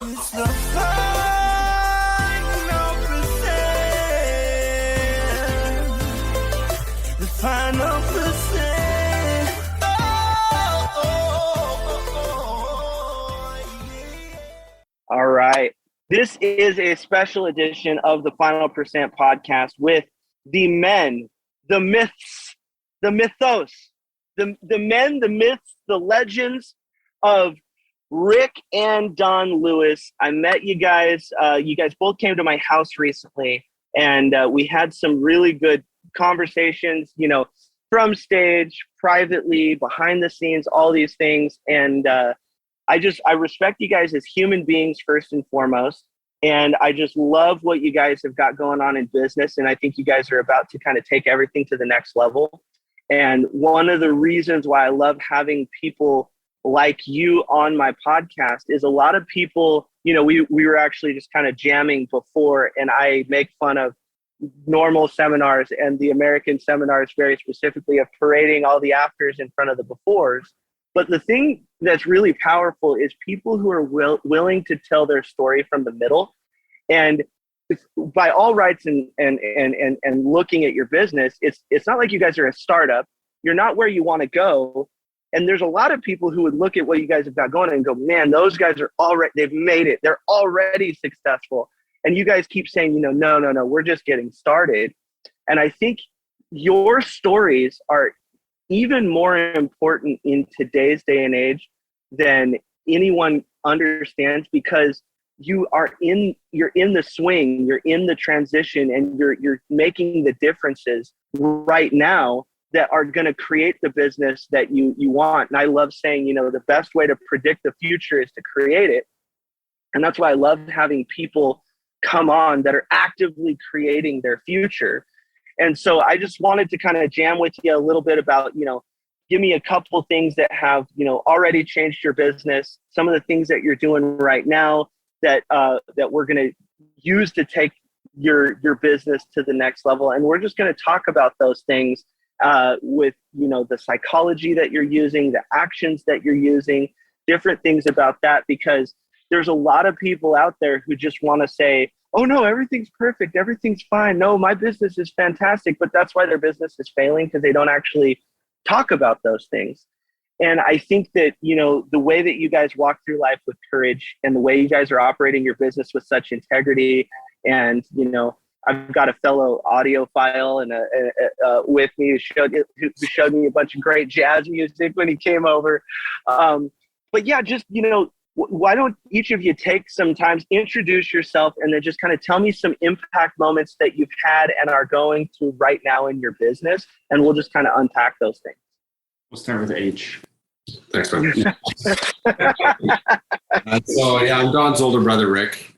It's the final percent. The final percent. Yeah. All right. This is a special edition of the Final Percent podcast with the men, the myths, the mythos, the men, the myths, the legends of Rick and Don Lewis. I met you guys. You guys both came to my house recently, and we had some really good conversations, you know, from stage, privately, behind the scenes, all these things. And I respect you guys as human beings first and foremost. And I just love what you guys have got going on in business. And I think you guys are about to kind of take everything to the next level. And one of the reasons why I love having people like you on my podcast is a lot of people, you know, we were actually just kind of jamming before, and I make fun of normal seminars and the American seminars very specifically of parading all the afters in front of the befores. But the thing that's really powerful is people who are willing to tell their story from the middle. And by all rights and looking at your business, it's not like you guys are a startup. You're not where you want to go. And there's a lot of people who would look at what you guys have got going and go, man, those guys are already, they've made it. They're already successful. And you guys keep saying, you know, no, we're just getting started. And I think your stories are even more important in today's day and age than anyone understands, because you're in the swing, you're in the transition, and you're making the differences right now that are going to create the business that you want. And I love saying, you know, the best way to predict the future is to create it. And that's why I love having people come on that are actively creating their future. And so I just wanted to kind of jam with you a little bit about, you know, give me a couple things that have, you know, already changed your business, some of the things that you're doing right now that we're going to use to take your business to the next level. And we're just going to talk about those things with, you know, the psychology that you're using, the actions that you're using, different things about that, because there's a lot of people out there who just want to say, oh no, everything's perfect, everything's fine. No, my business is fantastic, but that's why their business is failing, because they don't actually talk about those things. And I think that, you know, the way that you guys walk through life with courage and the way you guys are operating your business with such integrity, and, you know, I've got a fellow audiophile and with me who showed me a bunch of great jazz music when he came over. But yeah, just, you know, why don't each of you take some time, introduce yourself, and then just kind of tell me some impact moments that you've had and are going through right now in your business, and we'll just kind of unpack those things. We'll start with H. Thanks, man. So yeah, I'm Don's older brother, Rick.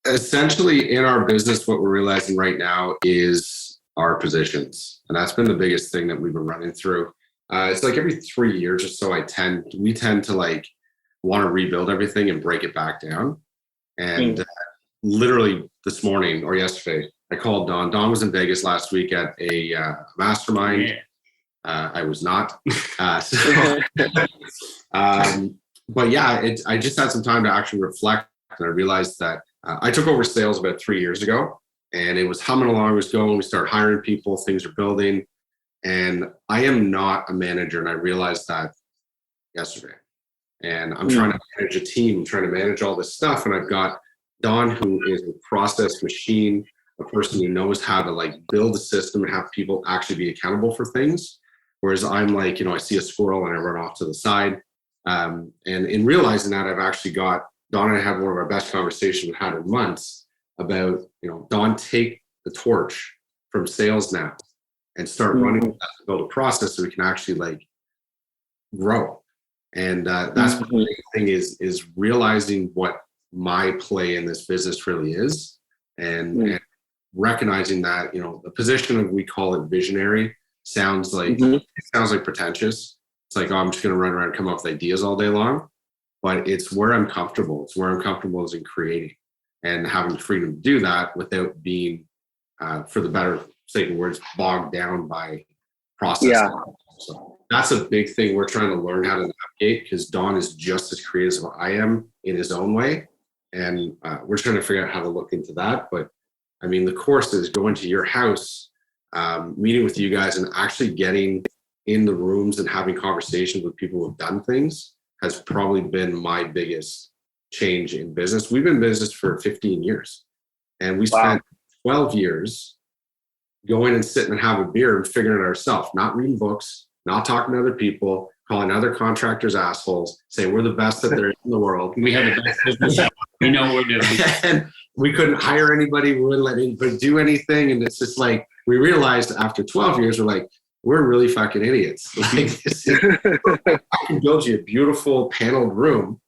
Essentially, in our business, what we're realizing right now is our positions, and that's been the biggest thing that we've been running through. It's like every 3 years or so, we tend to like want to rebuild everything and break it back down. And literally this morning or yesterday, I called Don. Don was in Vegas last week at a mastermind. Yeah. I was not. But yeah, I just had some time to actually reflect, and I realized that I took over sales about 3 years ago, and it was humming along, it was going. We started hiring people, things are building. And I am not a manager, and I realized that yesterday. And I'm trying to manage a team, trying to manage all this stuff. And I've got Don, who is a process machine, a person who knows how to like build a system and have people actually be accountable for things. Whereas I'm like, you know, I see a squirrel and I run off to the side. And in realizing that, I've actually got Don and I had one of our best conversations we've had in months about, you know, Don, take the torch from sales now and start running that to build a process so we can actually like grow. And that's the big thing is realizing what my play in this business really is, and recognizing that, you know, the position of, we call it visionary, sounds like it sounds like pretentious. It's like, oh, I'm just going to run around and come up with ideas all day long, but it's where I'm comfortable. It's where I'm comfortable is in creating and having the freedom to do that without being, for the better sake of words, bogged down by process. Yeah. So. that's a big thing we're trying to learn how to navigate, because Don is just as creative as I am in his own way. And we're trying to figure out how to look into that. But I mean, the course is going to your house, meeting with you guys and actually getting in the rooms and having conversations with people who've done things has probably been my biggest change in business. We've been in business for 15 years and we spent 12 years going and sitting and have a beer and figuring it ourselves, not reading books, not talking to other people, calling other contractors assholes, saying we're the best that there is in the world. We have the best business. We know what we're doing. And we couldn't hire anybody. We wouldn't let anybody do anything. And it's just like, we realized after 12 years, we're like, we're really fucking idiots. Like, I can build you a beautiful paneled room,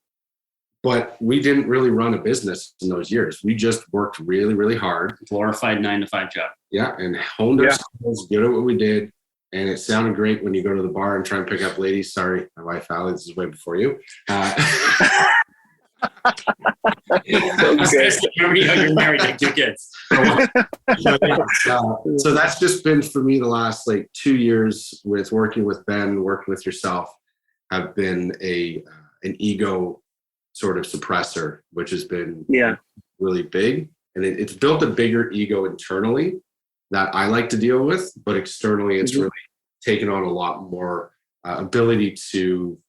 but we didn't really run a business in those years. We just worked really, really hard. Glorified 9-to-5 job. Yeah, and honed our skills, good at what we did. And it sounded great when you go to the bar and try and pick up ladies. Sorry, my wife, Allie, this is way before you. You're married, like 2 kids. So that's just been for me the last like 2 years with working with Ben, working with yourself, have been an ego sort of suppressor, which has been really big. And it's built a bigger ego internally that I like to deal with, but externally it's really taken on a lot more ability to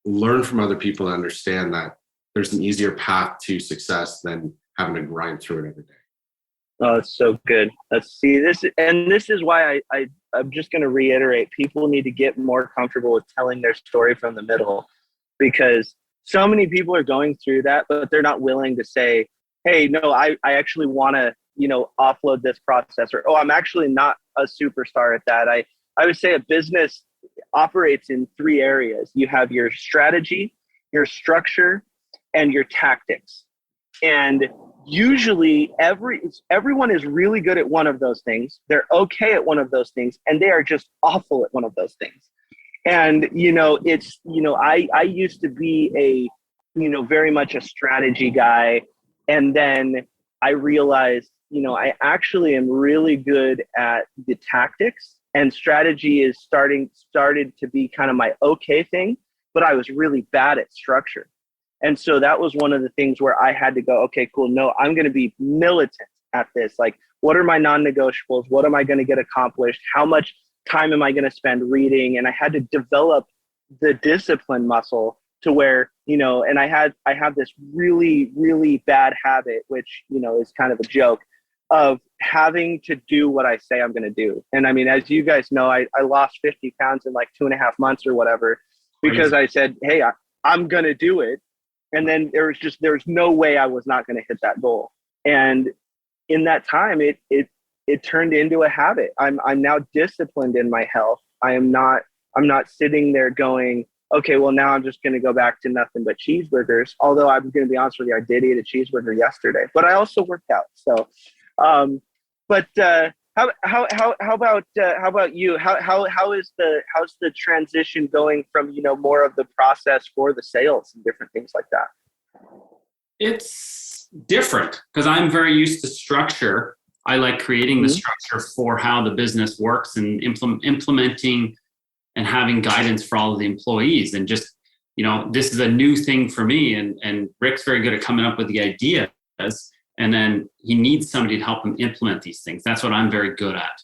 learn from other people and understand that there's an easier path to success than having to grind through it every day. Oh, it's so good. This is why I'm just going to reiterate, people need to get more comfortable with telling their story from the middle, because so many people are going through that, but they're not willing to say, hey, no, I actually want to, offload this process, or, oh, I'm actually not a superstar at that. I would say a business operates in 3 areas. You have your strategy, your structure, and your tactics. And usually everyone is really good at one of those things. They're okay at one of those things, and they are just awful at one of those things. And, I used to be very much a strategy guy. And then I realized, I actually am really good at the tactics, and strategy is started to be kind of my okay thing, but I was really bad at structure. And so that was one of the things where I had to go, okay, cool. No, I'm going to be militant at this. Like, what are my non-negotiables? What am I going to get accomplished? How much time am I going to spend reading? And I had to develop the discipline muscle to where, and I have this really, really bad habit, which, is kind of a joke, of having to do what I say I'm going to do. And I mean, as you guys know, I lost 50 pounds in like 2.5 months or whatever, because I said, hey, I'm going to do it. And then there's no way I was not going to hit that goal. And in that time, it turned into a habit. I'm now disciplined in my health. I'm not sitting there going, okay, well, now I'm just going to go back to nothing but cheeseburgers. Although I'm going to be honest with you, I did eat a cheeseburger yesterday, but I also worked out. So, how about you? How's the transition going from, more of the process for the sales and different things like that? It's different because I'm very used to structure. I like creating the structure for how the business works and implementing and having guidance for all of the employees. And just, this is a new thing for me. And Rick's very good at coming up with the ideas. And then he needs somebody to help him implement these things. That's what I'm very good at.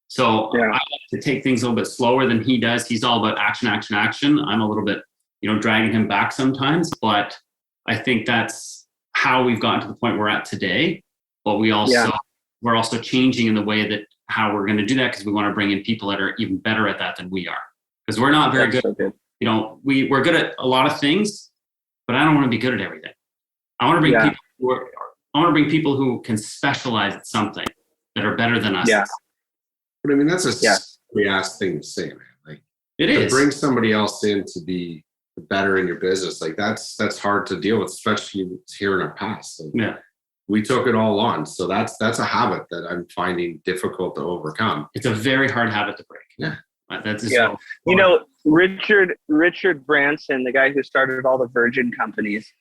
So I like to take things a little bit slower than he does. He's all about action, action, action. I'm a little bit, dragging him back sometimes, but I think that's how we've gotten to the point we're at today. But we're also changing in the way that how we're going to do that, because we want to bring in people that are even better at that than we are. Because we're not very good. So good. We're good at a lot of things, but I don't want to be good at everything. I want to bring people who can specialize at something that are better than us. Yeah. But I mean, that's a scary ass thing to say, man. Like, it is. Bring somebody else in to be better in your business. Like, that's hard to deal with, especially here in our past. Like, we took it all on. So that's a habit that I'm finding difficult to overcome. It's a very hard habit to break. Yeah. That's Richard Branson, the guy who started all the Virgin companies,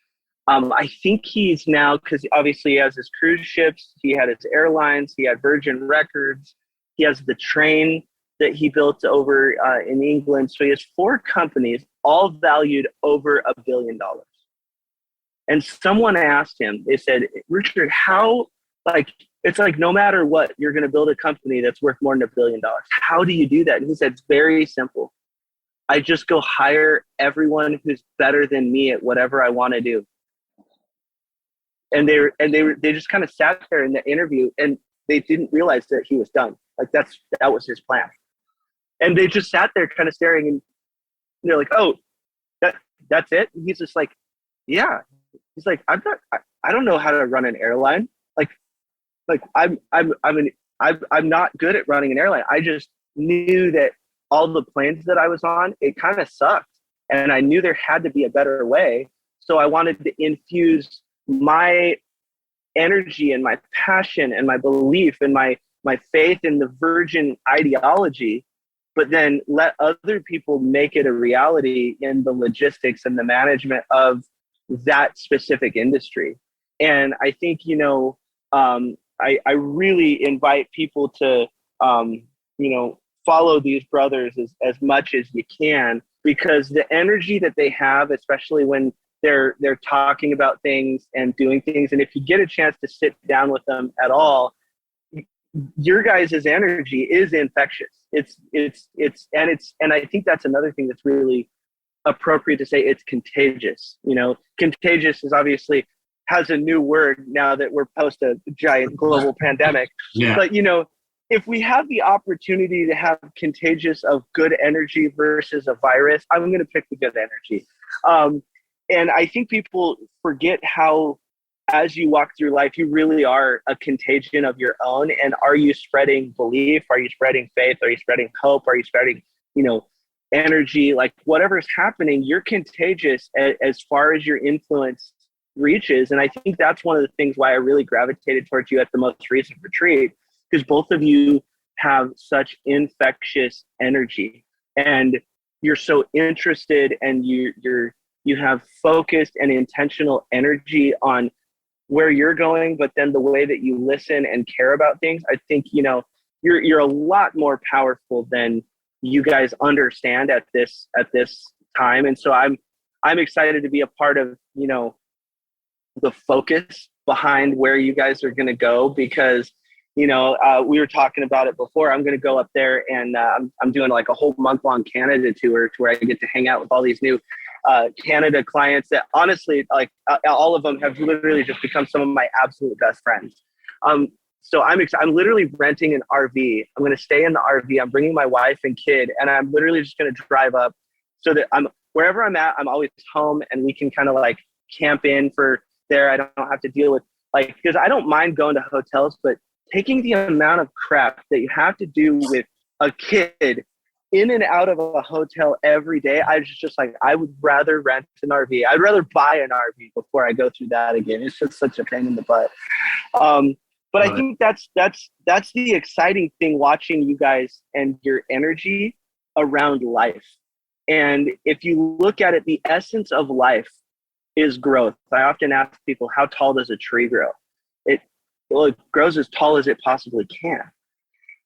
I think he's now, because obviously he has his cruise ships, he had his airlines, he had Virgin Records, he has the train that he built over in England. So he has 4 companies, all valued over $1 billion. And someone asked him, they said, Richard, how, like, it's like no matter what, you're going to build a company that's worth more than $1 billion. How do you do that? And he said, it's very simple. I just go hire everyone who's better than me at whatever I want to do. And they just kind of sat there in the interview, and they didn't realize that he was done. Like that was his plan. And they just sat there kind of staring, and they're like, oh, that's it? And he's just like, yeah. He's like, I don't know how to run an airline. Like I'm not good at running an airline. I just knew that all the planes that I was on, it kind of sucked. And I knew there had to be a better way. So I wanted to infuse my energy and my passion and my belief and my faith in the virgin ideology, but then let other people make it a reality in the logistics and the management of that specific industry. And I think, I really invite people to, follow these brothers as much as you can, because the energy that they have, especially when they're talking about things and doing things, and if you get a chance to sit down with them at all, your guys' energy is infectious. And I think that's another thing that's really appropriate to say. It's contagious. Contagious is obviously has a new word now that we're post a giant global pandemic. Yeah. But if we have the opportunity to have contagious of good energy versus a virus, I'm going to pick the good energy. And I think people forget how, as you walk through life, you really are a contagion of your own. And are you spreading belief? Are you spreading faith? Are you spreading hope? Are you spreading, energy? Like whatever's happening, you're contagious as far as your influence reaches. And I think that's one of the things why I really gravitated towards you at the most recent retreat, because both of you have such infectious energy, and you're so interested, and you have focused and intentional energy on where you're going, but then the way that you listen and care about things. I think, you're a lot more powerful than you guys understand at this time. And so I'm excited to be a part of, the focus behind where you guys are going to go, because we were talking about it before. I'm going to go up there, and I'm doing like a whole month-long Canada tour to where I get to hang out with all these new Canada clients that honestly, like all of them have literally just become some of my absolute best friends. So I'm literally renting an RV. I'm going to stay in the RV. I'm bringing my wife and kid, and I'm literally just going to drive up so that wherever I'm at, I'm always home, and we can kind of like camp in for there. I don't have to deal with because I don't mind going to hotels, but taking the amount of crap that you have to do with a kid in and out of a hotel every day, I was just like, I would rather rent an RV. I'd rather buy an RV before I go through that again. It's just such a pain in the butt. But I think that's the exciting thing, watching you guys and your energy around life. And if you look at it, the essence of life is growth. I often ask people, how tall does a tree grow? It grows as tall as it possibly can.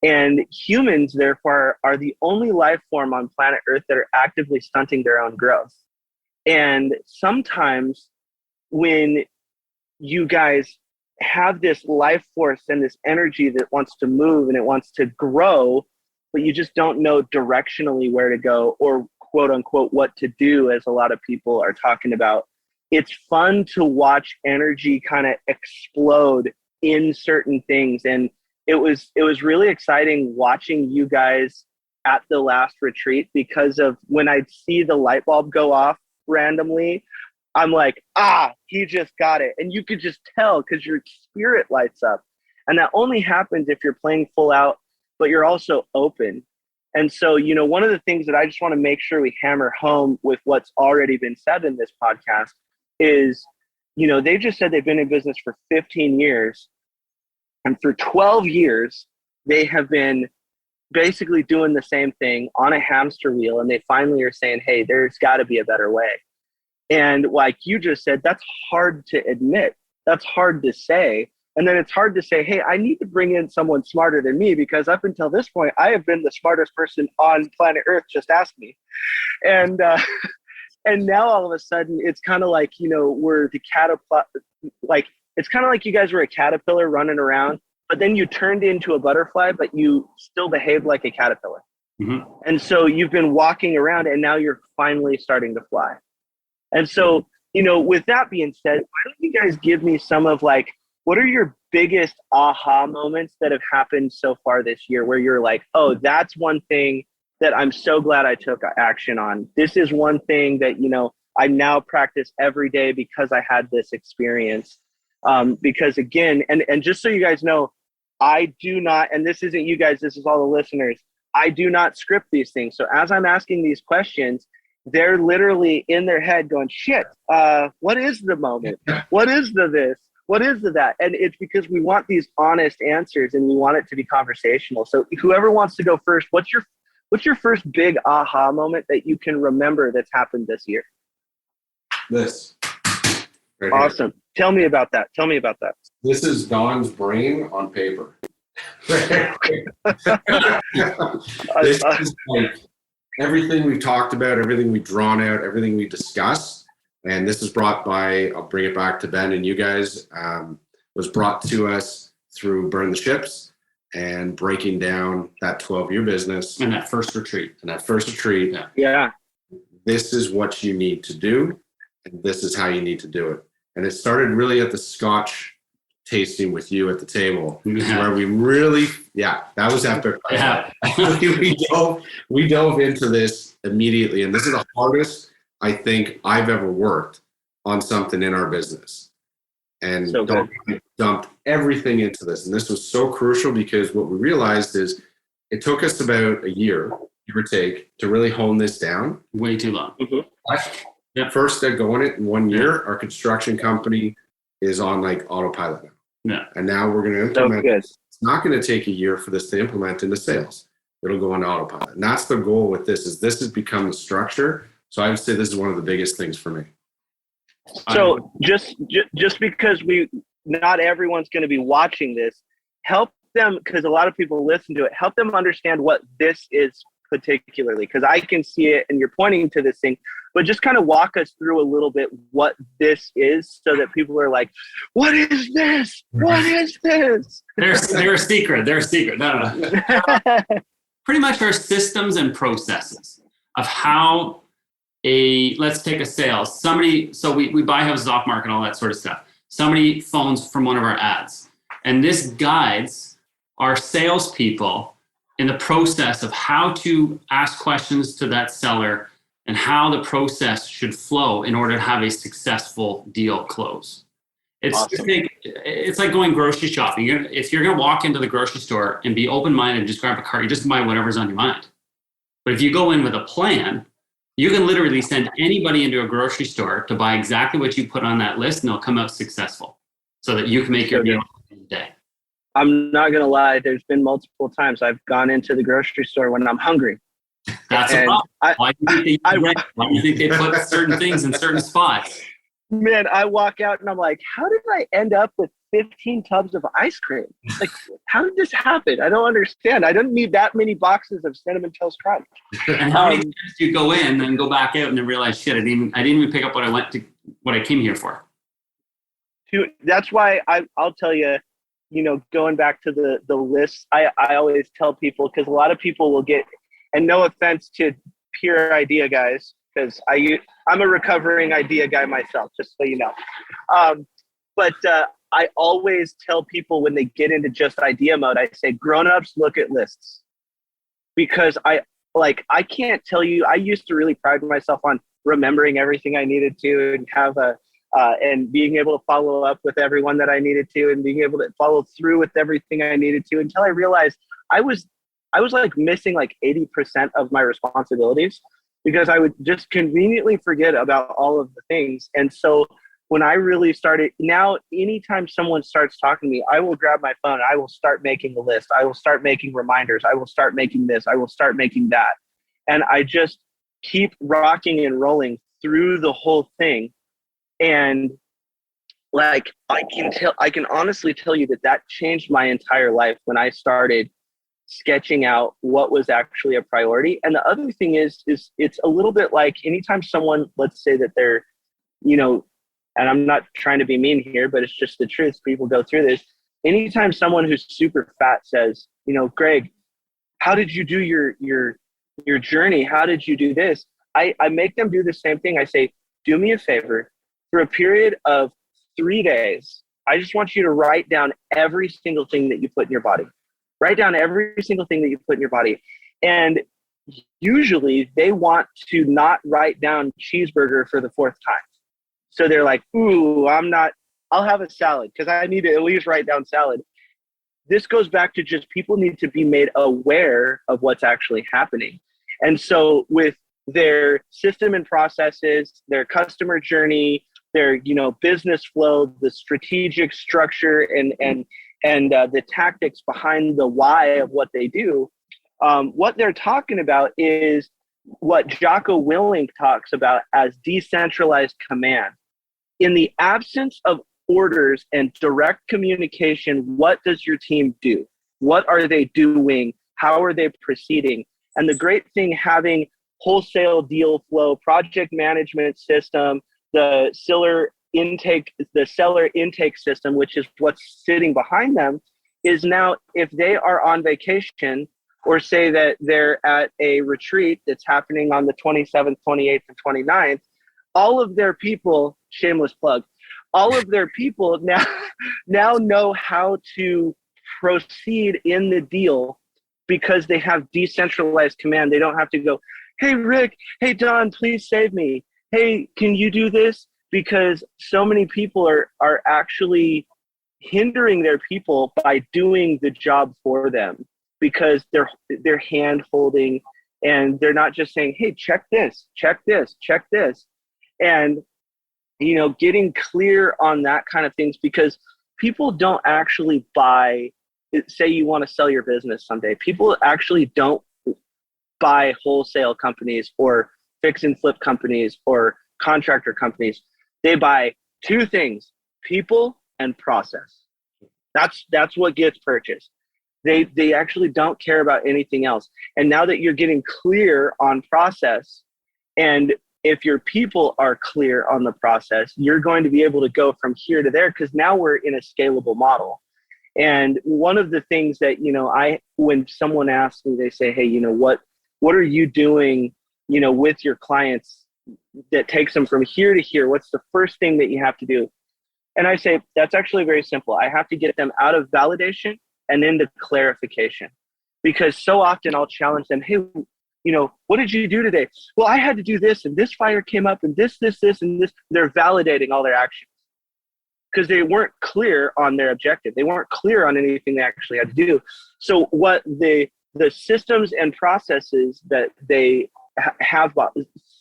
And humans, therefore, are the only life form on planet Earth that are actively stunting their own growth. And sometimes when you guys have this life force and this energy that wants to move and it wants to grow, but you just don't know directionally where to go, or quote unquote what to do, as a lot of people are talking about, it's fun to watch energy kind of explode in certain things. And it was really exciting watching you guys at the last retreat, because of when I'd see the light bulb go off randomly, I'm like, he just got it. And you could just tell, because your spirit lights up. And that only happens if you're playing full out, but you're also open. And so, one of the things that I just want to make sure we hammer home with what's already been said in this podcast is, they just said they've been in business for 15 years. And for 12 years, they have been basically doing the same thing on a hamster wheel. And they finally are saying, hey, there's got to be a better way. And like you just said, that's hard to admit. That's hard to say. And then it's hard to say, hey, I need to bring in someone smarter than me, because up until this point, I have been the smartest person on planet Earth. Just ask me. And and now all of a sudden, it's kind of like, we're the like, it's kind of like you guys were a caterpillar running around, but then you turned into a butterfly, but you still behaved like a caterpillar. Mm-hmm. And so you've been walking around, and now you're finally starting to fly. And so, with that being said, why don't you guys give me some of like, what are your biggest aha moments that have happened so far this year where you're like, oh, that's one thing that I'm so glad I took action on. This is one thing that, I now practice every day because I had this experience. Because again, and just so you guys know, I do not, and this isn't you guys, this is all the listeners, I do not script these things. So as I'm asking these questions, they're literally in their head going, shit, what is the moment? What is the this? What is the that? And it's because we want these honest answers, and we want it to be conversational. So whoever wants to go first, what's your first big aha moment that you can remember that's happened this year? This. Right awesome. Here. Tell me about that. This is Don's brain on paper. This is like everything we've talked about, everything we've drawn out, everything we discussed. And this is brought by, I'll bring it back to Ben and you guys, was brought to us through Burn the Ships and breaking down that 12-year business. And that first retreat. Yeah. This is what you need to do, and this is how you need to do it. And it started really at the Scotch tasting with you at the table, where we really, that was epic. Yeah. we dove into this immediately, and this is the hardest I think I've ever worked on something in our business. And so dumped everything into this. And this was so crucial because what we realized is it took us about a year, give or take, to really hone this down. Way too long. Mm-hmm. First step going it in 1 year, our construction company is on like autopilot now. Yeah. And now we're going to implement so it. It's not going to take a year for this to implement into sales. It'll go into autopilot. And that's the goal with this has become the structure. So I would say this is one of the biggest things for me. So just because not everyone's going to be watching this, help them, because a lot of people listen to it, help them understand what this is particularly, because I can see it and you're pointing to this thing, but just kind of walk us through a little bit what this is so that people are like, what is this? What is this? They're a secret. No. Pretty much our systems and processes of how let's take a sale. We buy houses off market, all that sort of stuff. Somebody phones from one of our ads, and this guides our salespeople in the process of how to ask questions to that seller and how the process should flow in order to have a successful deal close. It's awesome. It's like going grocery shopping. If you're going to walk into the grocery store and be open-minded and just grab a cart, you just buy whatever's on your mind. But if you go in with a plan, you can literally send anybody into a grocery store to buy exactly what you put on that list, and they'll come out successful so that you can make your deal in a day. I'm not going to lie. There's been multiple times I've gone into the grocery store when I'm hungry. That's a problem. Why do you think they put certain things in certain spots? Man, I walk out and I'm like, how did I end up with 15 tubs of ice cream? Like, how did this happen? I don't understand. I don't need that many boxes of Cinnamon Toast Crunch. And how many times do you go in and go back out and then realize, shit, I didn't even pick up what I came here for. That's why I'll tell you, going back to the list, I always tell people, because a lot of people will get, and no offense to pure idea guys, because I'm a recovering idea guy myself, just so you know. But I always tell people when they get into just idea mode, I say, grown-ups, look at lists. Because I can't tell you, I used to really pride myself on remembering everything I needed to and have and being able to follow up with everyone that I needed to and being able to follow through with everything I needed to, until I realized I was like missing like 80% of my responsibilities, because I would just conveniently forget about all of the things. And so when I really started, now anytime someone starts talking to me, I will grab my phone. I will start making a list. I will start making reminders. I will start making this. I will start making that. And I just keep rocking and rolling through the whole thing. And like I can honestly tell you that changed my entire life when I started sketching out what was actually a priority. And the other thing is it's a little bit like anytime someone, let's say that they're, you know, and I'm not trying to be mean here, but it's just the truth. People go through this. Anytime someone who's super fat says, you know, Greg, how did you do your journey? How did you do this? I make them do the same thing. I say, do me a favor, for a period of 3 days, I just want you to write down every single thing that you put in your body. Write down every single thing that you put in your body. And usually they want to not write down cheeseburger for the 4th time. So they're like, ooh, I'll have a salad because I need to at least write down salad. This goes back to just people need to be made aware of what's actually happening. And so with their system and processes, their customer journey, their, you know, business flow, the strategic structure and the tactics behind the why of what they do, what they're talking about is what Jocko Willink talks about as decentralized command. In the absence of orders and direct communication, what does your team do? What are they doing? How are they proceeding? And the great thing having wholesale deal flow, project management system, the seller intake system, which is what's sitting behind them, is now if they are on vacation or say that they're at a retreat that's happening on the 27th, 28th, and 29th, all of their people, shameless plug, all of their people now know how to proceed in the deal because they have decentralized command. They don't have to go, hey, Rick, hey, Don, please save me. Hey, can you do this? Because so many people are actually hindering their people by doing the job for them because they're hand holding and they're not just saying, hey, check this, check this, check this. And, you know, getting clear on that kind of things, because people don't actually buy, say you want to sell your business someday. People actually don't buy wholesale companies or fix and flip companies or contractor companies. They buy 2 things, people and process. That's what gets purchased. They actually don't care about anything else. And now that you're getting clear on process, and if your people are clear on the process, you're going to be able to go from here to there, because now we're in a scalable model. And one of the things that, you know, when someone asks me, they say, hey, you know, what are you doing, you know, with your clients that takes them from here to here? What's the first thing that you have to do? And I say, that's actually very simple. I have to get them out of validation and into clarification, because so often I'll challenge them, hey, you know, what did you do today? Well, I had to do this, and this fire came up, and this, and this. They're validating all their actions because they weren't clear on their objective. They weren't clear on anything they actually had to do. So what the systems and processes that they have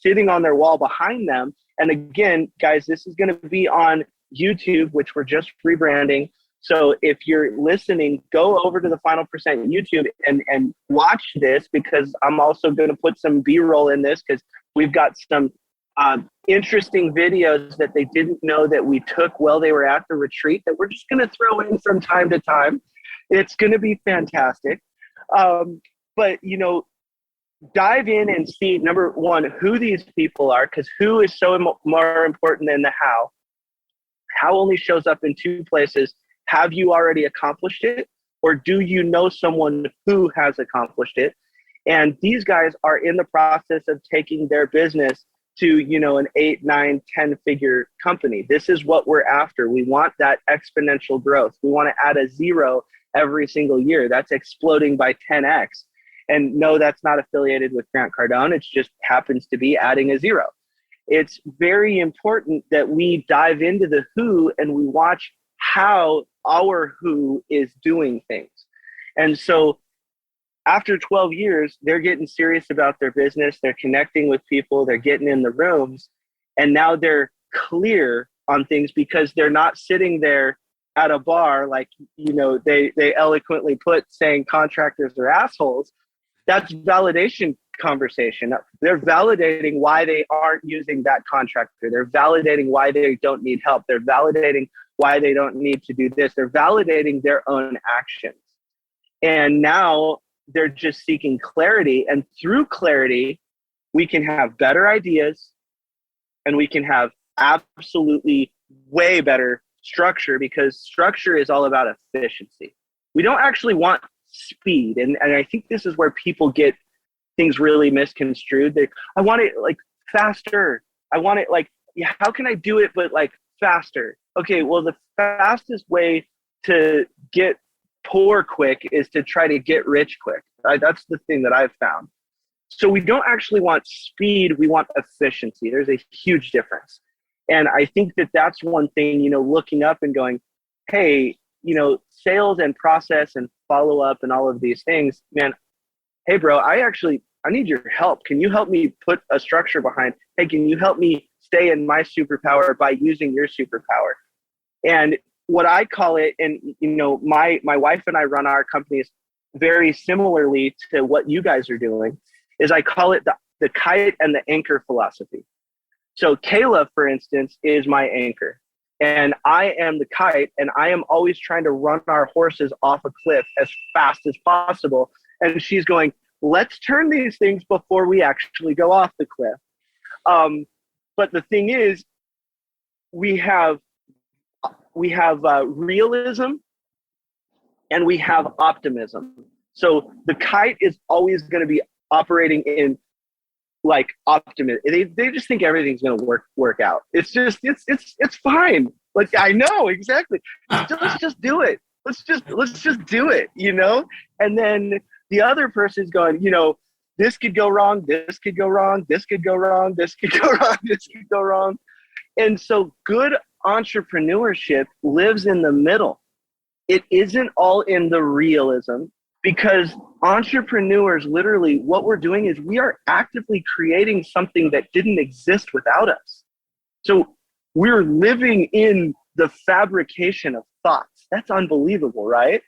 sitting on their wall behind them, and again, guys, this is going to be on YouTube, which we're just rebranding. So if you're listening, go over to the Final Percent YouTube and watch this, because I'm also going to put some B-roll in this, because we've got some interesting videos that they didn't know that we took while they were at the retreat that we're just going to throw in from time to time. It's going to be fantastic. But, you know, dive in and see, number one, who these people are, because who is so more important than the how. How only shows up in 2 places. Have you already accomplished it, or do you know someone who has accomplished it? And these guys are in the process of taking their business to, you know, an 8, 9, 10 figure company. This is what we're after. We want that exponential growth. We want to add a 0 every single year. That's exploding by 10x. And no, that's not affiliated with Grant Cardone. It just happens to be adding a 0. It's very important that we dive into the who and we watch how our who is doing things. And so after 12 years, they're getting serious about their business. They're connecting with people. They're getting in the rooms. And now they're clear on things, because they're not sitting there at a bar like, you know, they eloquently put, saying contractors are assholes. That's validation conversation. They're validating why they aren't using that contractor. They're validating why they don't need help. They're validating why they don't need to do this. They're validating their own actions. And now they're just seeking clarity. And through clarity, we can have better ideas and we can have absolutely way better structure, because structure is all about efficiency. We don't actually want speed. And I think this is where people get things really misconstrued. I want it like faster. I want it like, yeah, how can I do it, but like faster? Okay, well, the fastest way to get poor quick is to try to get rich quick. That's the thing that I've found. So we don't actually want speed. We want efficiency. There's a huge difference. And I think that that's one thing, looking up and going, hey, sales and process and follow up and all of these things, man, hey, bro, I need your help. Can you help me put a structure behind? Hey, can you help me stay in my superpower by using your superpower? And what I call it, and, my wife and I run our companies very similarly to what you guys are doing, is I call it the kite and the anchor philosophy. So Kayla, for instance, is my anchor, and I am the kite, and I am always trying to run our horses off a cliff as fast as possible. And she's going, let's turn these things before we actually go off the cliff. But the thing is, we have realism and we have optimism. So the kite is always going to be operating in like optimism. They just think everything's going to work out. It's just it's fine. Like, I know exactly. Let's just do it. Let's just do it. And then the other person's going, this could go wrong. This could go wrong. This could go wrong. This could go wrong. This could go wrong. And so good entrepreneurship lives in the middle. It isn't all in the realism, because entrepreneurs, literally what we're doing is we are actively creating something that didn't exist without us. So we're living in the fabrication of thoughts. That's unbelievable, right?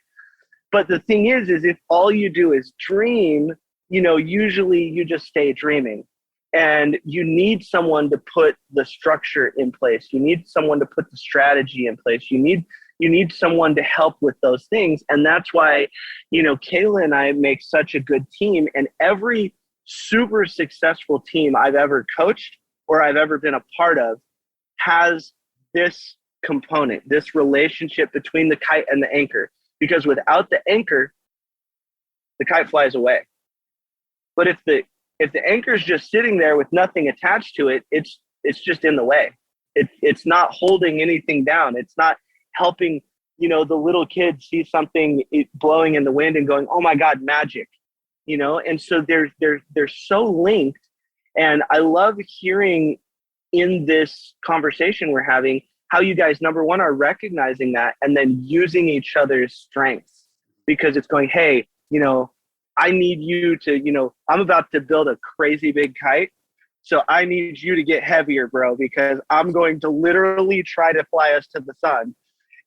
But the thing is if all you do is dream, usually you just stay dreaming. And you need someone to put the structure in place. You need someone to put the strategy in place. You need someone to help with those things. And that's why, Kayla and I make such a good team. And every super successful team I've ever coached or I've ever been a part of has this component, this relationship between the kite and the anchor. Because without the anchor, the kite flies away. But if the anchor is just sitting there with nothing attached to it, it's just in the way. It's not holding anything down. It's not helping, the little kid see something blowing in the wind and going, oh my God, magic, And so they're so linked. And I love hearing in this conversation we're having how you guys, number one, are recognizing that and then using each other's strengths, because it's going, hey, I need you to, I'm about to build a crazy big kite. So I need you to get heavier, bro, because I'm going to literally try to fly us to the sun.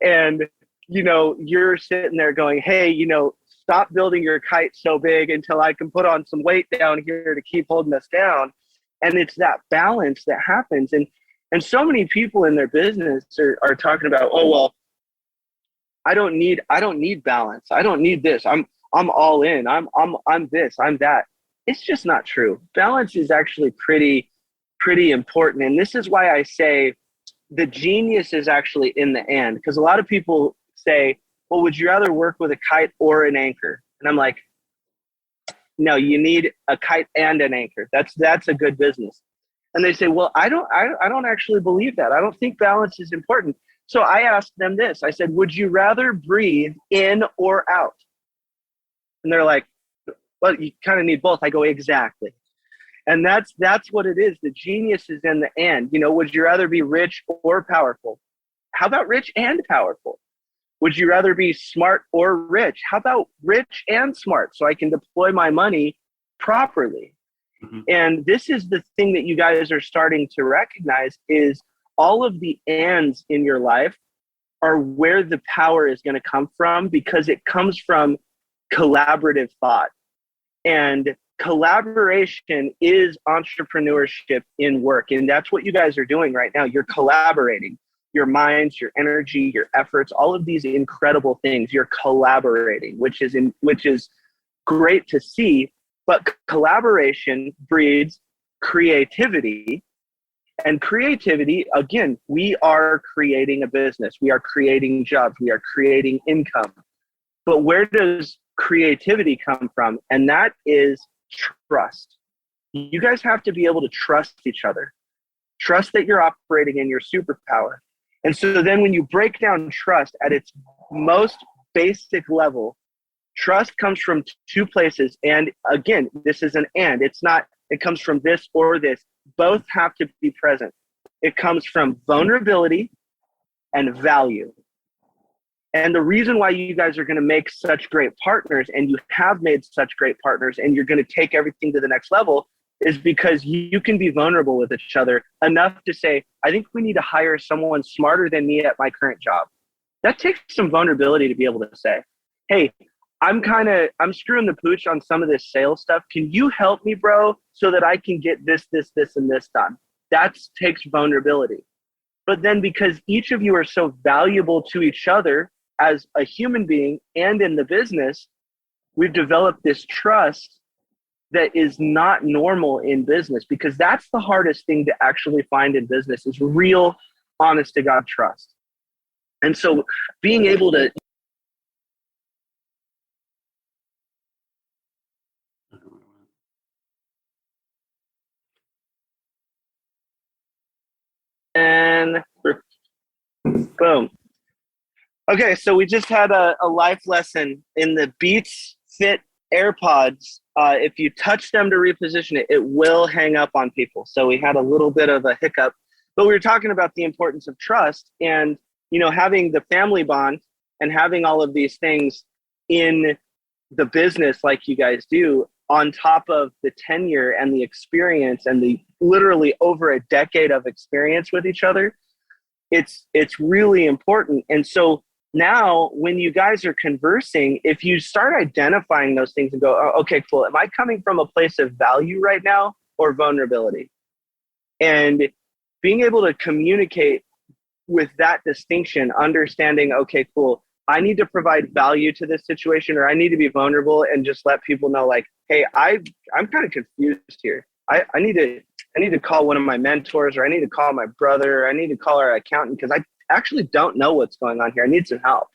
And, you're sitting there going, hey, stop building your kite so big until I can put on some weight down here to keep holding us down. And it's that balance that happens. And so many people in their business are talking about, oh, well, I don't need balance. I don't need this. I'm all in. I'm this, I'm that. It's just not true. Balance is actually pretty important. And this is why I say the genius is actually in the and, because a lot of people say, well, would you rather work with a kite or an anchor? And I'm like, no, you need a kite and an anchor. That's a good business. And they say, well, I don't actually believe that. I don't think balance is important. So I asked them this. I said, would you rather breathe in or out? And they're like, well, you kind of need both. I go, exactly. And that's what it is. The genius is in the and. Would you rather be rich or powerful? How about rich and powerful? Would you rather be smart or rich? How about rich and smart so I can deploy my money properly? Mm-hmm. And this is the thing that you guys are starting to recognize is all of the ands in your life are where the power is going to come from, because it comes from collaborative thought. And collaboration is entrepreneurship in work. And that's what you guys are doing right now. You're collaborating your minds, your energy, your efforts, all of these incredible things. You're collaborating, which is great to see. But collaboration breeds creativity. And creativity, again, we are creating a business. We are creating jobs. We are creating income. But where does creativity come from? And that is trust. You guys have to be able to trust each other. Trust that you're operating in your superpower. And so then when you break down trust at its most basic level, trust comes from two places. And again, this is an and. It's not, it comes from this or this. Both have to be present. It comes from vulnerability and value. And the reason why you guys are going to make such great partners, and you have made such great partners, and you're going to take everything to the next level, is because you can be vulnerable with each other enough to say, I think we need to hire someone smarter than me at my current job. That takes some vulnerability to be able to say, hey, I'm screwing the pooch on some of this sales stuff. Can you help me, bro, so that I can get this, and this done? That takes vulnerability. But then because each of you are so valuable to each other as a human being and in the business, we've developed this trust that is not normal in business, because that's the hardest thing to actually find in business is real, honest to God trust. And so being able to and boom. Okay, so we just had a life lesson in the Beats Fit AirPods. If you touch them to reposition it, it will hang up on people. So we had a little bit of a hiccup, but we were talking about the importance of trust and, having the family bond and having all of these things in the business like you guys do, on top of the tenure and the experience and the literally over a decade of experience with each other. It's really important. And so now when you guys are conversing, if you start identifying those things and go, oh, okay, cool. Am I coming from a place of value right now or vulnerability? And being able to communicate with that distinction, understanding, okay, cool. I need to provide value to this situation, or I need to be vulnerable and just let people know, like, hey, I'm kind of confused here. I need to call one of my mentors, or I need to call my brother, or I need to call our accountant because I actually don't know what's going on here. I need some help.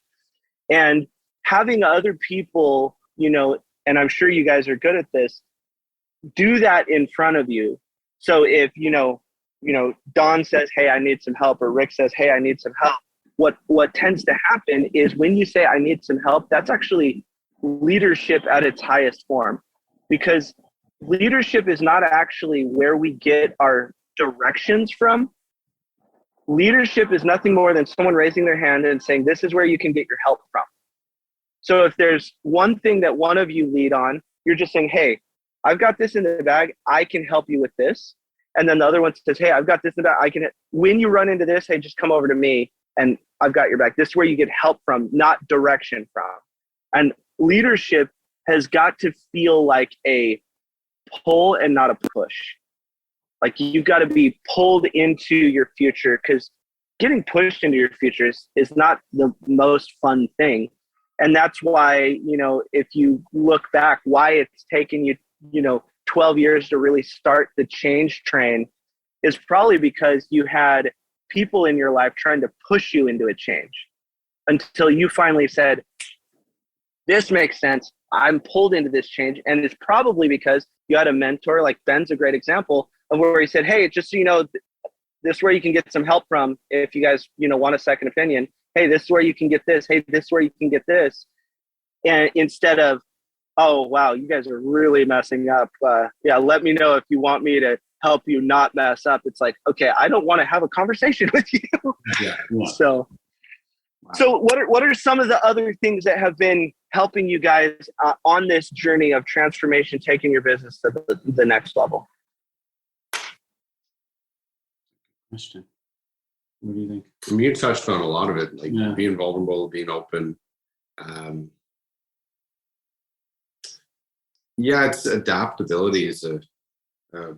And having other people, and I'm sure you guys are good at this, do that in front of you. So if, Don says, hey, I need some help, or Rick says, hey, I need some help, what tends to happen is when you say I need some help, that's actually leadership at its highest form, because leadership is not actually where we get our directions from. Leadership is nothing more than someone raising their hand and saying, this is where you can get your help from. So if there's one thing that one of you lead on, you're just saying, hey, I've got this in the bag, I can help you with this. And then the other one says, hey, I've got this in the bag, when you run into this, hey, just come over to me and I've got your back. This is where you get help from, not direction from. And leadership has got to feel like a pull and not a push. Like you've got to be pulled into your future, because getting pushed into your future is not the most fun thing. And that's why, if you look back, why it's taken you, 12 years to really start the change train is probably because you had people in your life trying to push you into a change until you finally said, this makes sense. I'm pulled into this change. And it's probably because you had a mentor, like Ben's a great example of where he said, hey, just so you know, this is where you can get some help from if you guys, want a second opinion. Hey, this is where you can get this. Hey, this is where you can get this. And instead of, oh, wow, you guys are really messing up. Yeah, let me know if you want me to help you not mess up. It's like, okay, I don't want to have a conversation with you. Yeah. So what are some of the other things that have been helping you guys on this journey of transformation, taking your business to the next level? Question. What do you think? I mean, you touched on a lot of it, like being vulnerable, being open. Yeah, it's adaptability is a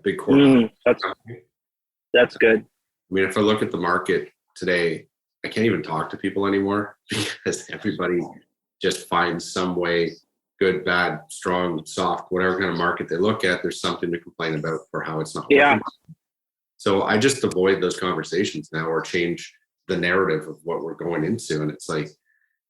big core. That's good. I mean, if I look at the market today, I can't even talk to people anymore because everybody just finds some way, good, bad, strong, soft, whatever kind of market they look at, there's something to complain about for how it's not working. So I just avoid those conversations now or change the narrative of what we're going into. And it's like,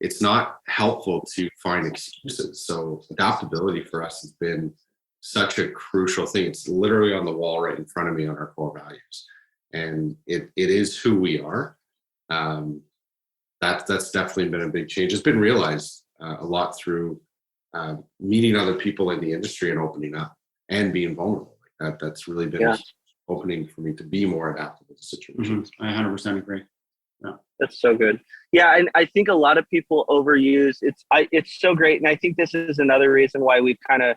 it's not helpful to find excuses. So adaptability for us has been such a crucial thing. It's literally on the wall right in front of me on our core values. And it is who we are. That's definitely been a big change. It's been realized a lot through meeting other people in the industry and opening up and being vulnerable. That's really been a opening for me to be more adaptable to situations. I 100% agree. Yeah. That's so good. Yeah, and I think a lot of people overuse it's so great, and I think this is another reason why we've kind of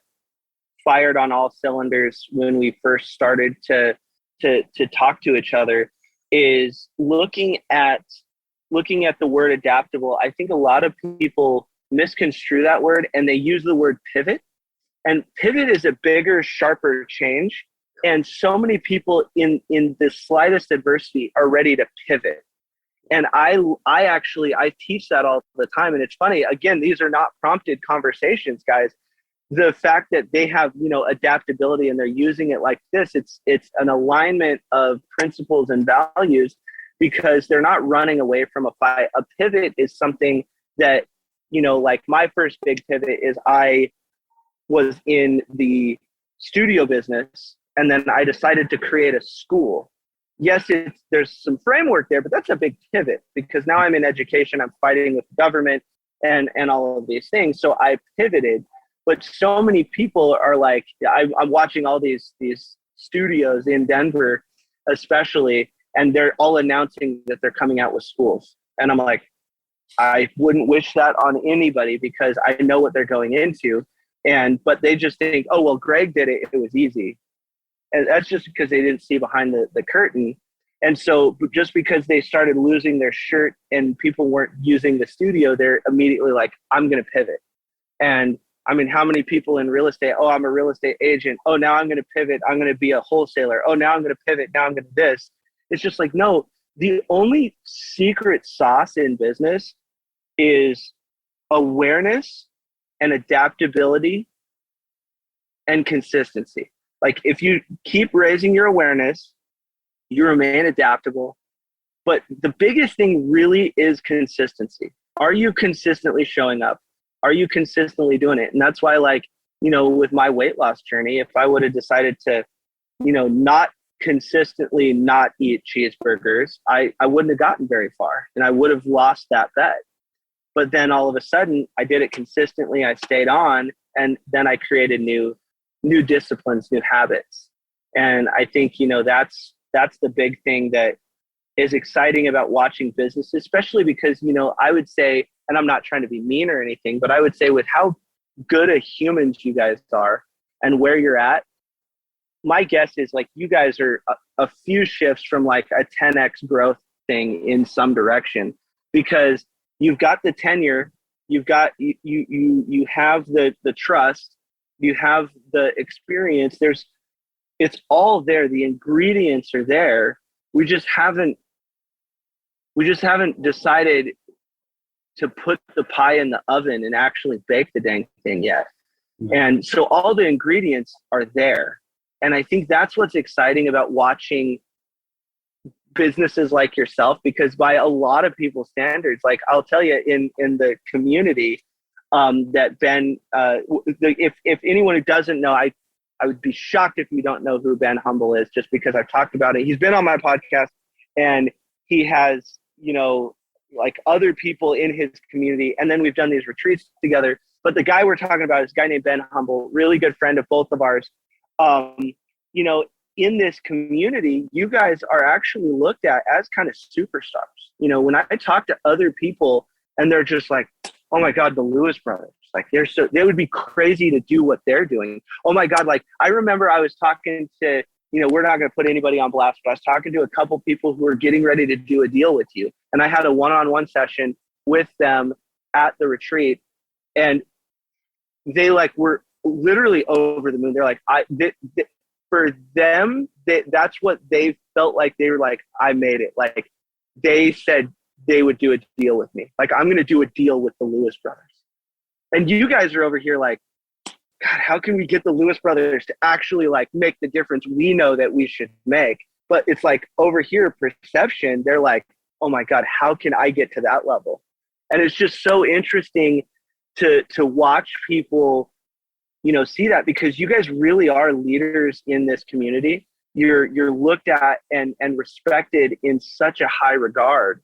fired on all cylinders when we first started to talk to each other, is looking at the word adaptable. I think a lot of people misconstrue that word and they use the word pivot, and pivot is a bigger, sharper change, and so many people in the slightest adversity are ready to pivot. And I teach that all the time. And it's funny, again, these are not prompted conversations, guys. The fact that they have, adaptability and they're using it like this, it's an alignment of principles and values, because they're not running away from a fight. A pivot is something that, like my first big pivot is I was in the studio business, and then I decided to create a school. Yes, there's some framework there, but that's a big pivot, because now I'm in education, I'm fighting with the government and all of these things. So I pivoted, but so many people are like, I'm watching all these studios in Denver, especially, and they're all announcing that they're coming out with schools. And I'm like, I wouldn't wish that on anybody, because I know what they're going into. But they just think, oh, well, Greg did it, it was easy. And that's just because they didn't see behind the curtain. And so just because they started losing their shirt and people weren't using the studio, they're immediately like, I'm going to pivot. And I mean, how many people in real estate? Oh, I'm a real estate agent. Oh, now I'm going to pivot. I'm going to be a wholesaler. Oh, now I'm going to pivot. Now I'm going to this. It's just like, no, the only secret sauce in business is awareness and adaptability and consistency. Like, if you keep raising your awareness, you remain adaptable. But the biggest thing really is consistency. Are you consistently showing up? Are you consistently doing it? And that's why, like, with my weight loss journey, if I would have decided to, not consistently not eat cheeseburgers, I wouldn't have gotten very far, and I would have lost that bet. But then all of a sudden I did it consistently. I stayed on, and then I created new disciplines, new habits. And I think, that's the big thing that is exciting about watching business, especially because, I would say, and I'm not trying to be mean or anything, but I would say with how good a humans you guys are and where you're at, my guess is like you guys are a few shifts from like a 10x growth thing in some direction, because you've got the tenure, you've got, you have the trust, you have the experience. It's all there. The ingredients are there. We just haven't decided to put the pie in the oven and actually bake the dang thing yet. Mm-hmm. And so all the ingredients are there. And I think that's what's exciting about watching businesses like yourself, because by a lot of people's standards, like I'll tell you in the community, that Ben, if anyone who doesn't know, I would be shocked if you don't know who Ben Humble is, just because I've talked about it. He's been on my podcast, and he has, like other people in his community. And then we've done these retreats together. But the guy we're talking about is a guy named Ben Humble, really good friend of both of ours. In this community, you guys are actually looked at as kind of superstars. When I talk to other people and they're just like, oh my God, the Lewis brothers, like they would be crazy to do what they're doing. Oh my God. Like, I remember I was talking to, we're not going to put anybody on blast, but I was talking to a couple people who were getting ready to do a deal with you. And I had a one-on-one session with them at the retreat, and they like were literally over the moon. They're like, for them, that's what they felt like. They were like, I made it. Like, they said they would do a deal with me. Like, I'm going to do a deal with the Lewis brothers. And you guys are over here like, God, how can we get the Lewis brothers to actually like make the difference we know that we should make? But it's like over here, perception, they're like, oh my God, how can I get to that level? And it's just so interesting to watch people, you know, see that, because you guys really are leaders in this community. You're looked at and respected in such a high regard.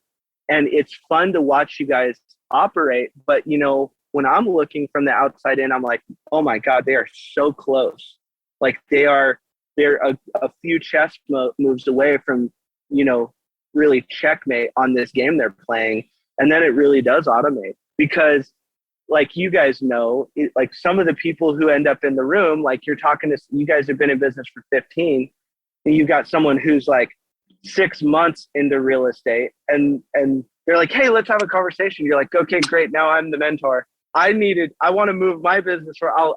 And it's fun to watch you guys operate. But, you know, when I'm looking from the outside in, I'm like, oh my God, they are so close. Like they're a few chess moves away from, you know, really checkmate on this game they're playing. And then it really does automate, because like you guys know, like some of the people who end up in the room, like you're talking to, you guys have been in business for 15, and you've got someone who's like 6 months into real estate, and they're like, hey, let's have a conversation. You're like, okay, great. Now I'm the mentor. I want to move my business, or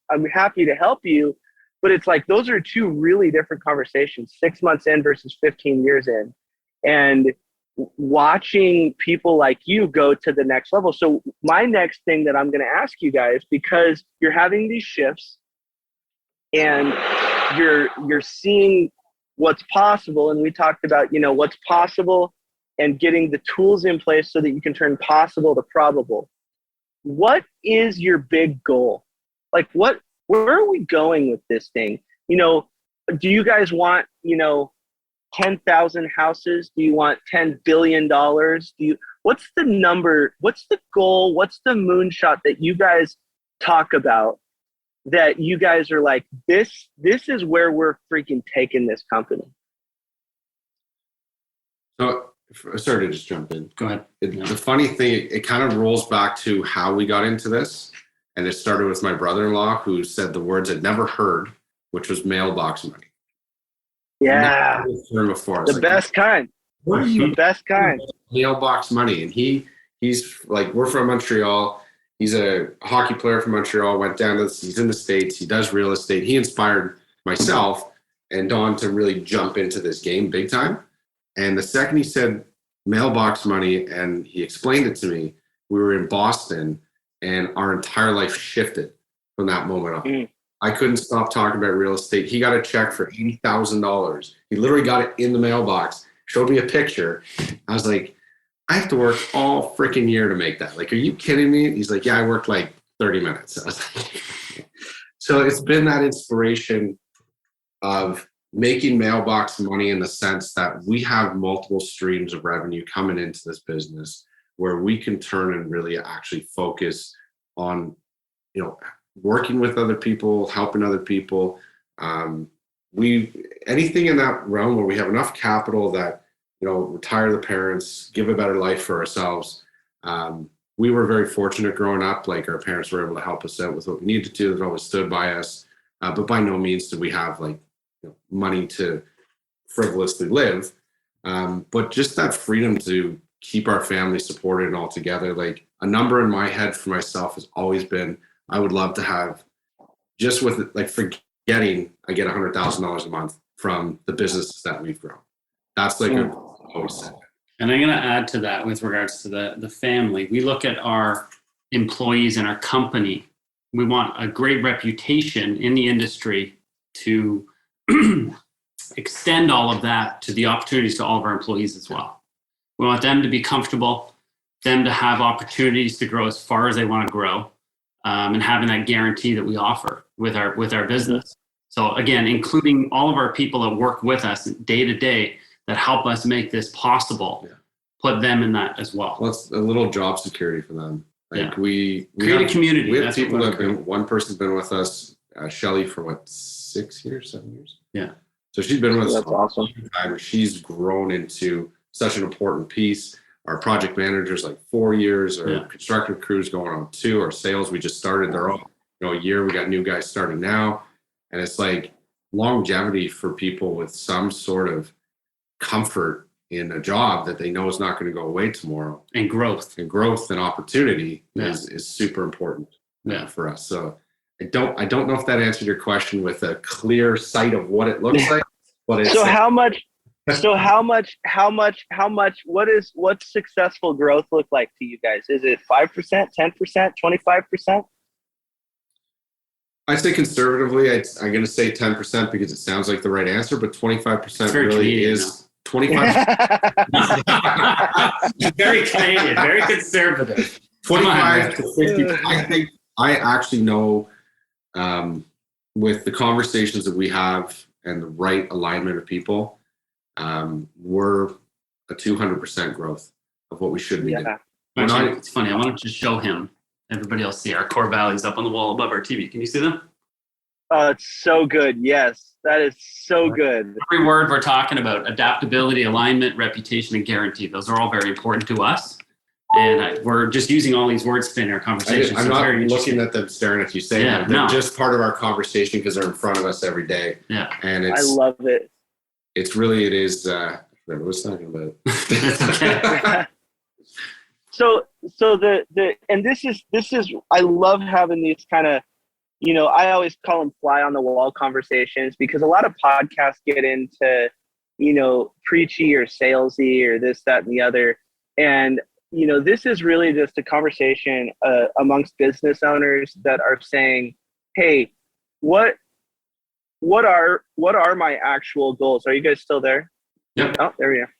I'm happy to help you. But it's like, those are two really different conversations, 6 months in versus 15 years in. And watching people like you go to the next level. So my next thing that I'm going to ask you guys, because you're having these shifts and you're seeing what's possible. And we talked about, you know, what's possible and getting the tools in place so that you can turn possible to probable. What is your big goal? Like where are we going with this thing? You know, do you guys want, you know, 10,000 houses? Do you want $10 billion? What's the number? What's the goal? What's the moonshot that you guys talk about, that you guys are like, this is where we're freaking taking this company? So, sorry to just jump in. Go ahead. The funny thing, it kind of rolls back to how we got into this. And it started with my brother-in-law, who said the words I'd never heard, which was mailbox money. Yeah. Before. The best kind. What are you? The best kind. Mailbox money. And he's like, we're from Montreal. He's a hockey player from Montreal, went down to he's in the States. He does real estate. He inspired myself and Don to really jump into this game big time. And the second he said mailbox money and he explained it to me, we were in Boston and our entire life shifted from that moment on. I couldn't stop talking about real estate. He got a check for $80,000. He literally got it in the mailbox, showed me a picture. I was like, I have to work all freaking year to make that. Like, are you kidding me? He's like, yeah, I worked like 30 minutes. I was like, so it's been that inspiration of making mailbox money in the sense that we have multiple streams of revenue coming into this business where we can turn and really actually focus on, you know, working with other people, helping other people. Anything in that realm where we have enough capital that, you know, retire the parents, give a better life for ourselves. We were very fortunate growing up. Like our parents were able to help us out with what we needed to. They always stood by us. But by no means did we have like, you know, money to frivolously live. But just that freedom to keep our family supported and all together. Like a number in my head for myself has always been, I would love to have, just with like forgetting I get $100,000 a month from the businesses that we've grown. That's like I've always said. And I'm going to add to that with regards to the family. We look at our employees and our company. We want a great reputation in the industry to extend all of that to the opportunities to all of our employees as well. We want them to be comfortable, them to have opportunities to grow as far as they want to grow, and having that guarantee that we offer with our business. So again, including all of our people that work with us day to day that help us make this possible, put them in that as well. Well, it's a little job security for them. Like we create a community. We have people that have been, one person's been with us, Shelly, for what, 7 years? Yeah. So she's been with us. That's awesome. Time. She's grown into such an important piece. Our project managers, like 4 years, our construction crews going on 2, our sales, we just started their own, a year. We got new guys starting now. And it's like longevity for people with some sort of comfort in a job that they know is not going to go away tomorrow. And growth and opportunity is super important for us. So I don't know if that answered your question with a clear sight of what it looks like, but it's what's successful growth look like to you guys? Is it 5%, 10%, 25%? I say conservatively, I'm going to say 10% because it sounds like the right answer, but 25% really is 25. Very Canadian, very conservative. 25 to 50. I think I actually know with the conversations that we have and the right alignment of people, we're a 200% growth of what we should be doing. Actually, it's funny. I wanted to show him. Everybody else see our core values up on the wall above our TV. Can you see them? Oh, it's so good. Yes, that is so good. Every word we're talking about, adaptability, alignment, reputation, and guarantee. Those are all very important to us. And we're just using all these words in our conversation. I'm not looking at them staring at you saying that. They're just part of our conversation because they're in front of us every day. Yeah. And I love it. It is, I was talking about. So this is, I love having these kind of, I always call them fly on the wall conversations, because a lot of podcasts get into, preachy or salesy or this, that, and the other. And, this is really just a conversation amongst business owners that are saying, hey, what are my actual goals? Are you guys still there? Yep. Oh, there we are.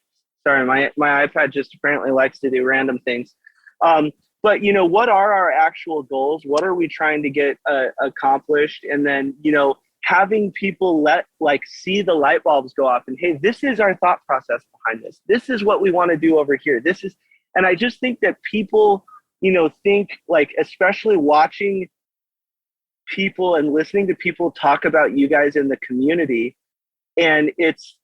Sorry, my iPad just apparently likes to do random things. But what are our actual goals? What are we trying to get accomplished? And then, having people see the light bulbs go off and, hey, this is our thought process behind this. This is what we want to do over here. And I just think that people, think especially watching people and listening to people talk about you guys in the community, and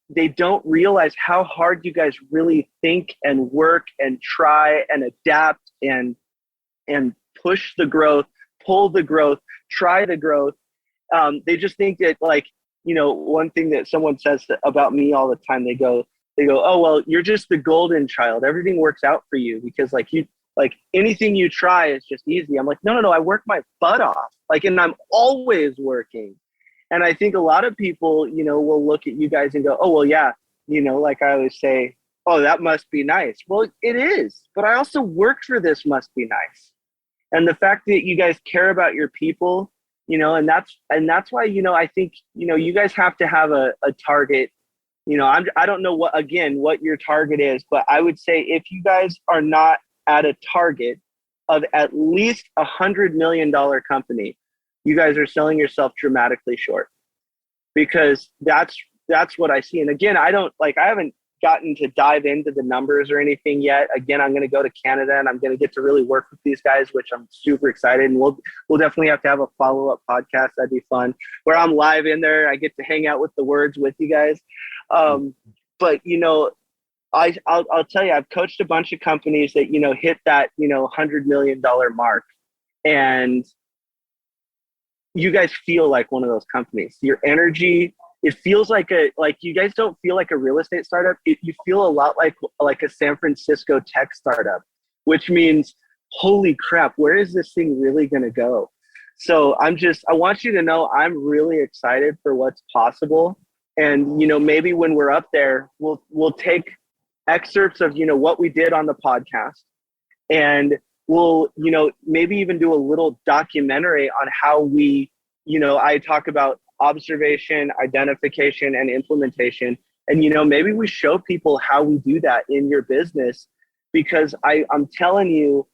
they don't realize how hard you guys really think and work and try and adapt and push the growth, pull the growth, try the growth. They just think that one thing that someone says about me all the time, they go, oh, well, you're just the golden child. Everything works out for you because anything you try is just easy. I'm like, no, I work my butt off. And I'm always working. And I think a lot of people, will look at you guys and go, oh, well, yeah, I always say, oh, that must be nice. Well, it is, but I also worked for this must be nice. And the fact that you guys care about your people, and that's why, I think, you guys have to have a target. I don't know what your target is, but I would say if you guys are not at a target of at least $100 million company, you guys are selling yourself dramatically short, because that's what I see. And again, I haven't gotten to dive into the numbers or anything yet. Again, I'm going to go to Canada and I'm going to get to really work with these guys, which I'm super excited. And we'll definitely have to have a follow-up podcast. That'd be fun, where I'm live in there. I get to hang out with the words with you guys. But I'll tell you, I've coached a bunch of companies that, hit that, $100 million mark. And you guys feel like one of those companies. Your energy, it feels like you guys don't feel like a real estate startup. You feel a lot like a San Francisco tech startup, which means, holy crap, where is this thing really going to go? So I want you to know I'm really excited for what's possible. And, maybe when we're up there, we'll take excerpts of, what we did on the podcast, and we'll, maybe even do a little documentary on how we, I talk about observation, identification, and implementation. And, maybe we show people how we do that in your business, because I'm telling you,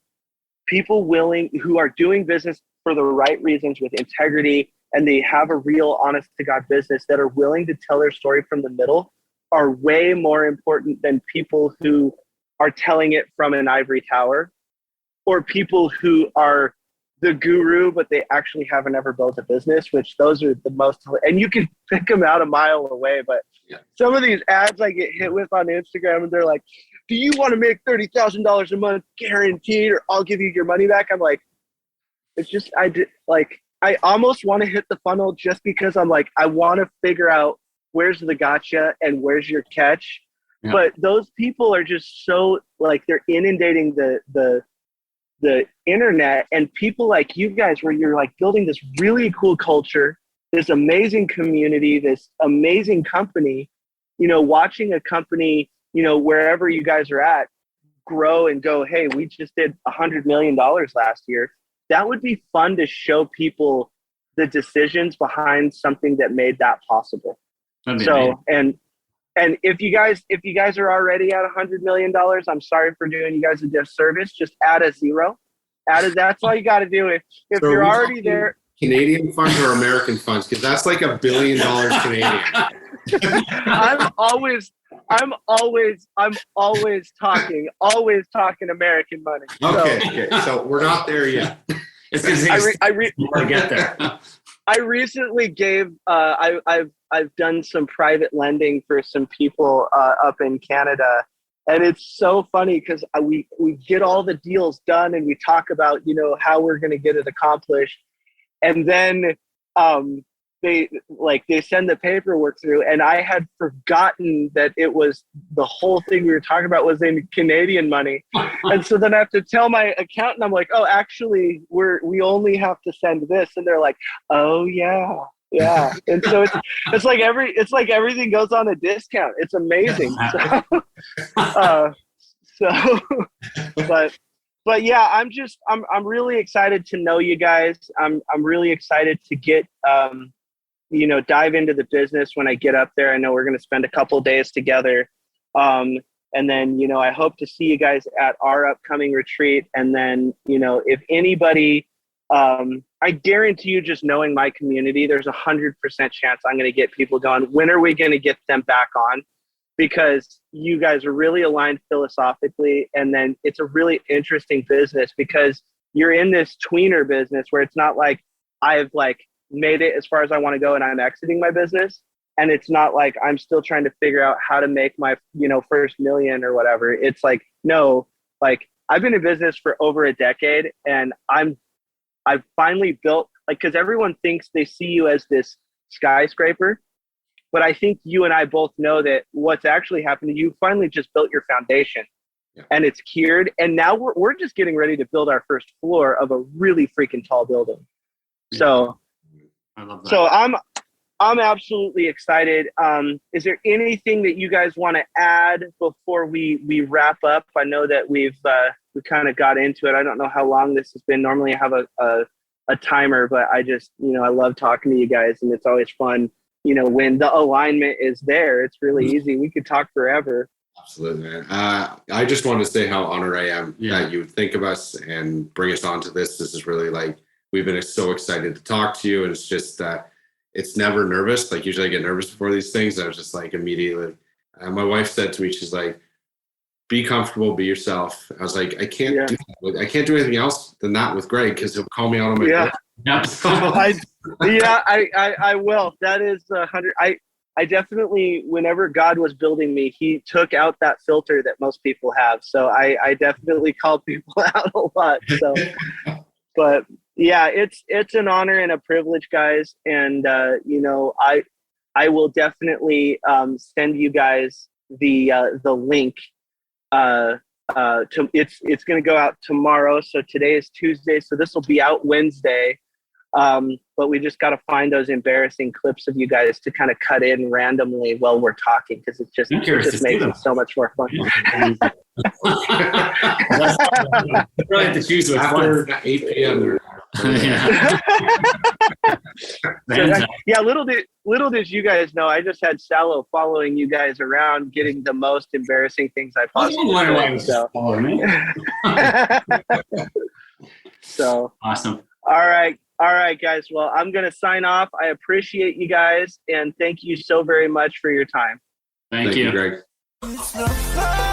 people who are doing business for the right reasons with integrity, and they have a real honest to God business that are willing to tell their story from the middle, are way more important than people who are telling it from an ivory tower, or people who are the guru, but they actually haven't ever built a business, which those are the most, and you can pick them out a mile away. But some of these ads I get hit with on Instagram, and they're like, do you want to make $30,000 a month guaranteed, or I'll give you your money back? I'm like, it's just, I almost want to hit the funnel just because I'm like, I want to figure out where's the gotcha and where's your catch. Yeah. But those people are just so they're inundating the the internet and people like you guys, where you're like building this really cool culture, this amazing community, this amazing company, you know, watching a company, you know, wherever you guys are at, grow and go, hey, we just did $100 million last year. That would be fun to show people the decisions behind something that made that possible. So, and if you guys are already at $100 million, I'm sorry for doing you guys a disservice. Just add a zero. That's all you got to do. If So you're already there. Canadian funds or American funds? Because that's like $1 billion Canadian. I'm always talking American money. Okay. So we're not there yet. It's because I get there. I recently gave. I've done some private lending for some people up in Canada, and it's so funny because we get all the deals done and we talk about, you know, how we're going to get it accomplished, and then they send the paperwork through, and I had forgotten that it was the whole thing we were talking about was in Canadian money. And so then I have to tell my accountant, I'm like, oh, actually we only have to send this. And they're like, oh yeah. And so it's like everything goes on a discount. It's amazing. But yeah, I'm really excited to know you guys. I'm really excited to get, you know, dive into the business when I get up there. I know we're going to spend a couple of days together. And then, you know, I hope to see you guys at our upcoming retreat. And then, you know, if anybody, I guarantee you, just knowing my community, there's 100% chance I'm going to get people going. When are we going to get them back on? Because you guys are really aligned philosophically. And then it's a really interesting business because you're in this tweener business where it's not like I've like made it as far as I want to go and I'm exiting my business. And it's not like I'm still trying to figure out how to make my, you know, first million or whatever. It's like, no, like I've been in business for over a decade and I've finally built, like, because everyone thinks they see you as this skyscraper, but I think you and I both know that what's actually happened, you finally just built your foundation. Yeah. And it's cured. And now we're just getting ready to build our first floor of a really freaking tall building. So I love that. So I'm absolutely excited. Is there anything that you guys want to add before we wrap up? I know that we kind of got into it. I don't know how long this has been. Normally I have a timer, but I just, you know, I love talking to you guys and it's always fun. You know, when the alignment is there, it's really easy. We could talk forever. Absolutely, man. I just want to say how honored I am that you would think of us and bring us onto this. This is really like, we've been so excited to talk to you. And it's just that it's never nervous. Like usually I get nervous before these things. I was just like immediately, my wife said to me, she's like, be comfortable, be yourself. I was like, I can't do that. I can't do anything else than that with Greg because he'll call me out on my I will. That is 100. I definitely, whenever God was building me, he took out that filter that most people have. So I definitely call people out a lot. So, but yeah, it's an honor and a privilege, guys. And, you know, I will definitely send you guys the link. It's going to go out tomorrow. So today is Tuesday. So this will be out Wednesday. But we just got to find those embarrassing clips of you guys to kind of cut in randomly while we're talking because it just makes it so much more fun. Really have to choose which after one. 8 p.m. Little did you guys know, I just had Salo following you guys around, getting the most embarrassing things I possibly could. So. So awesome. All right, guys. Well, I'm going to sign off. I appreciate you guys, and thank you so very much for your time. Thank you, Greg. It's the fire.